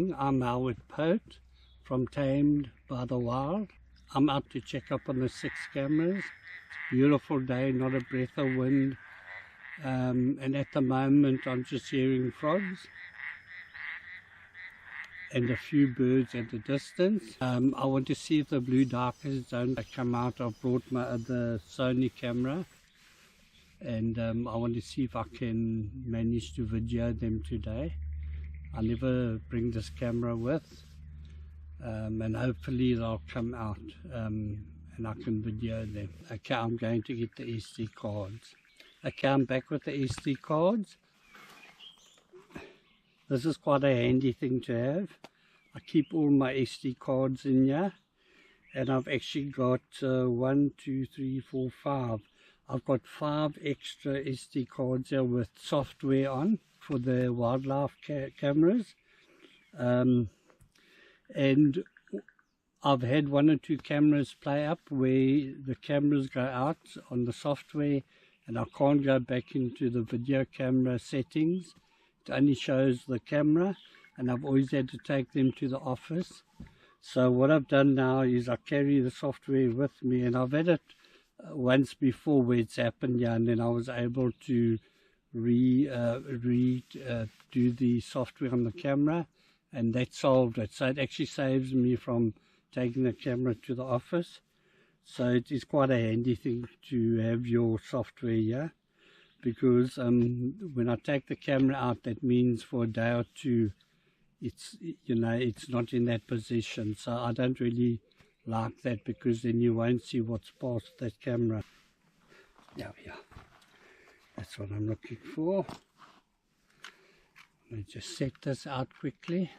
morning. I'm Howard Pote from Tamed by the Wild. I'm out to check up on the 6 cameras. Beautiful day, not a breath of wind, and at the moment I'm just hearing frogs and a few birds at a distance. I want to see if the blue duikers don't come out. I've brought my other Sony camera, and I want to see if I can manage to video them today. I never bring this camera with, and hopefully they'll come out and I can video them. Okay, I'm going to get the SD cards. Okay, I'm back with the SD cards. This is quite a handy thing to have. I keep all my SD cards in here, and I've actually got 1, 2, 3, 4, 5. I've got 5 extra SD cards here with software on for the wildlife cameras, and I've had 1 or 2 cameras play up where the cameras go out on the software and I can't go back into the video camera settings. It only shows the camera, and I've always had to take them to the office. So what I've done now is I carry the software with me, and I've had it once before where it's happened, yeah, and then I was able to do the software on the camera, and that solved it. So it actually saves me from taking the camera to the office. So it is quite a handy thing to have your software here, because when I take the camera out, that means for a day or two it's not in that position. So I don't really like that, because then you won't see what's past that camera. Yeah, that's what I'm looking for. Let me just set this out quickly.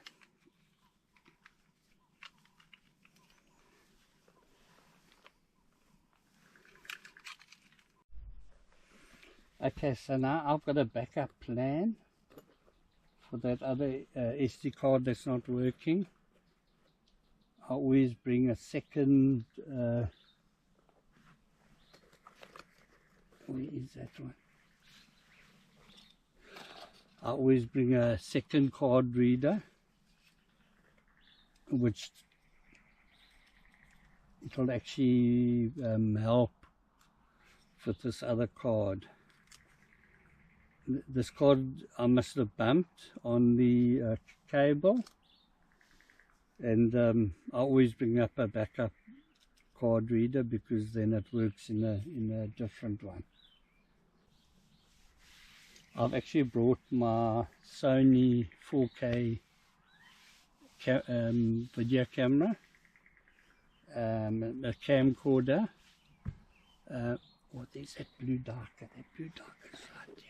Okay, so now I've got a backup plan for that other SD card that's not working. I always bring a second, where is that one? I always bring a second card reader, which it will actually help with this other card. This card I must have bumped on the cable, and I always bring up a backup card reader, because then it works in a different one. I've actually brought my Sony 4K video camera, a camcorder. What is that blue duiker? That blue duiker is right here.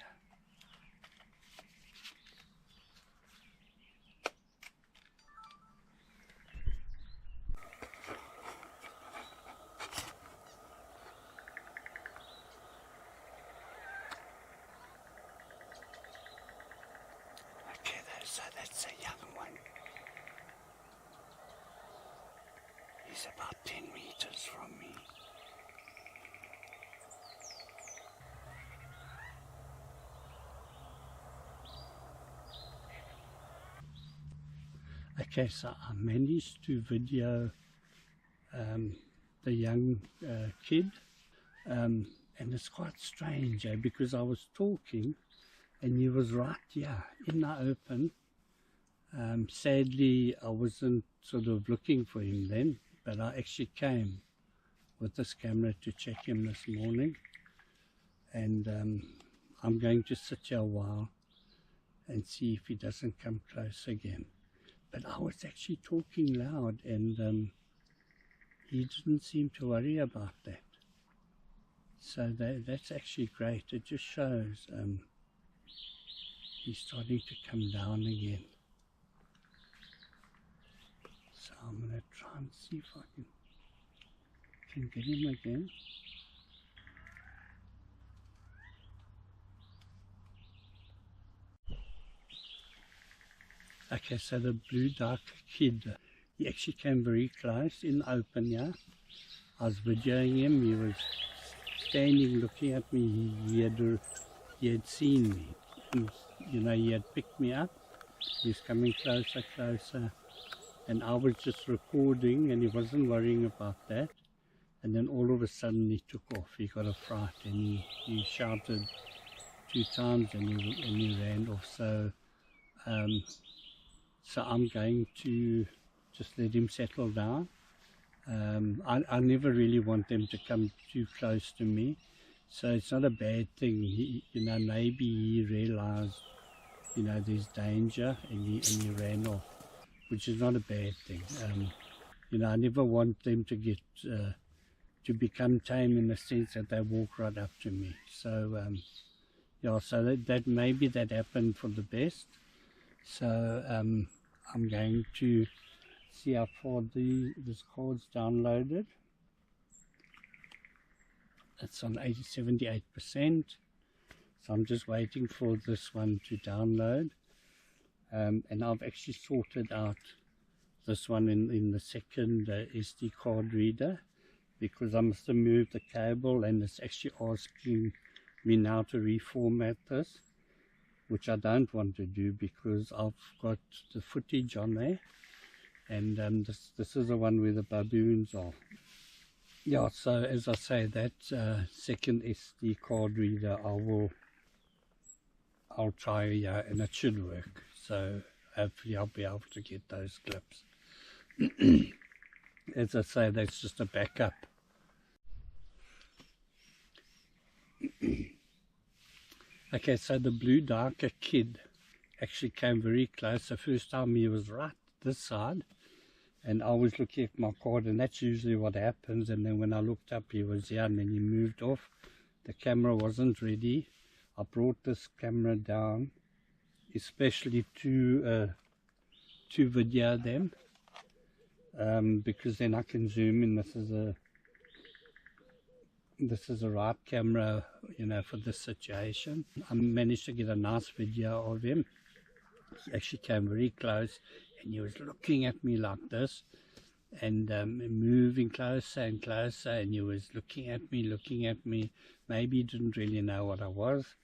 So that's a young one. He's about 10 meters from me. Okay, so I managed to video the young kid, and it's quite strange, because I was talking and he was right here in the open. Sadly, I wasn't sort of looking for him then, but I actually came with this camera to check him this morning, and I'm going to sit here a while and see if he doesn't come close again. But I was actually talking loud, and he didn't seem to worry about that. So that's actually great. It just shows he's starting to come down again. So I'm going to try and see if I can get him again. Okay, so the blue duiker kid, he actually came very close in the open here. I was videoing him. He was standing looking at me. He had seen me. He had picked me up, He's coming closer, closer. And I was just recording and he wasn't worrying about that. And then all of a sudden he took off. He got a fright and he shouted 2 times and he ran off. So so I'm going to just let him settle down. I never really want them to come too close to me, so it's not a bad thing. You know, maybe he realized, you know, there's danger and he ran off, which is not a bad thing. You know, I never want them to get to become tame in the sense that they walk right up to me. So yeah, so that maybe that happened for the best. So I'm going to see how far this card's downloaded. It's on 78%. So I'm just waiting for this one to download. And I've actually sorted out this one in the second SD card reader, because I must have moved the cable and it's actually asking me now to reformat this, which I don't want to do because I've got the footage on there. And this is the one where the baboons are. Yeah, so as I say, that second SD card reader I'll try, and it should work. So hopefully I'll be able to get those clips. As I say, that's just a backup. Okay, so the blue Duiker kid actually came very close. The first time he was right this side, and I was looking at my card, and that's usually what happens. And then when I looked up, he was here, and then he moved off. The camera wasn't ready. I brought this camera down especially to video them, because then I can zoom in. This is a right camera, you know, for this situation. I managed to get a nice video of him. He actually came very close and he was looking at me like this, and moving closer and closer, and he was looking at me. Maybe he didn't really know what I was,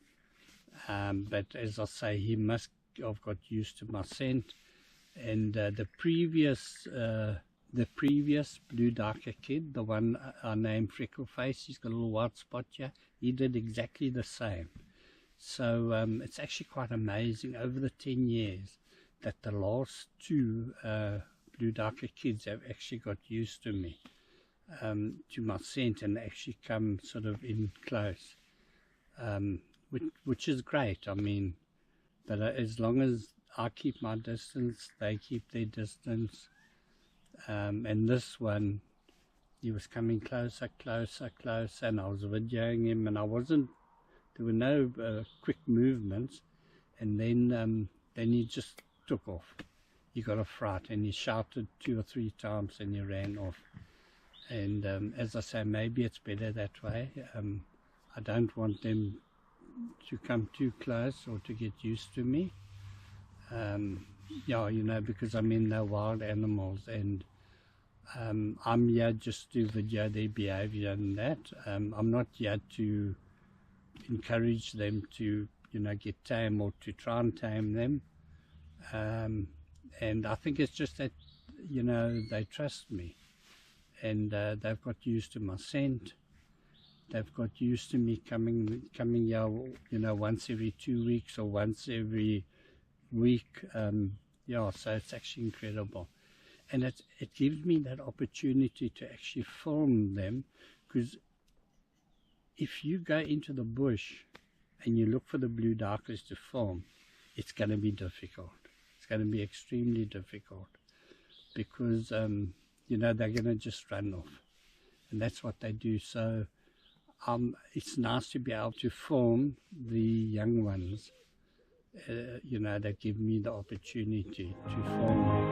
but as I say, he must have got used to my scent. And the previous blue Duiker kid, the one I named Freckleface, he's got a little white spot here, he did exactly the same. So it's actually quite amazing over the 10 years that the last 2 blue Duiker kids have actually got used to me, to my scent, and actually come sort of in close, which is great. I mean, but as long as I keep my distance, they keep their distance. And this one, he was coming closer, closer, closer, and I was videoing him, and there were no quick movements, and then he just took off. He got a fright and he shouted 2 or 3 times and he ran off. And as I say, maybe it's better that way. I don't want them to come too close or to get used to me. Yeah, you know, because I mean, they're wild animals, and I'm here just to video their behavior and that. I'm not here to encourage them to, you know, get tame or to try and tame them. And I think it's just that, you know, they trust me, and they've got used to my scent. They've got used to me coming here, you know, once every 2 weeks or once every week. Yeah, so it's actually incredible, and it gives me that opportunity to actually film them, because if you go into the bush and you look for the blue Duikers to film, it's going to be difficult. It's going to be extremely difficult, because you know, they're going to just run off, and that's what they do. So it's nice to be able to film the young ones. You know, that give me the opportunity to film them.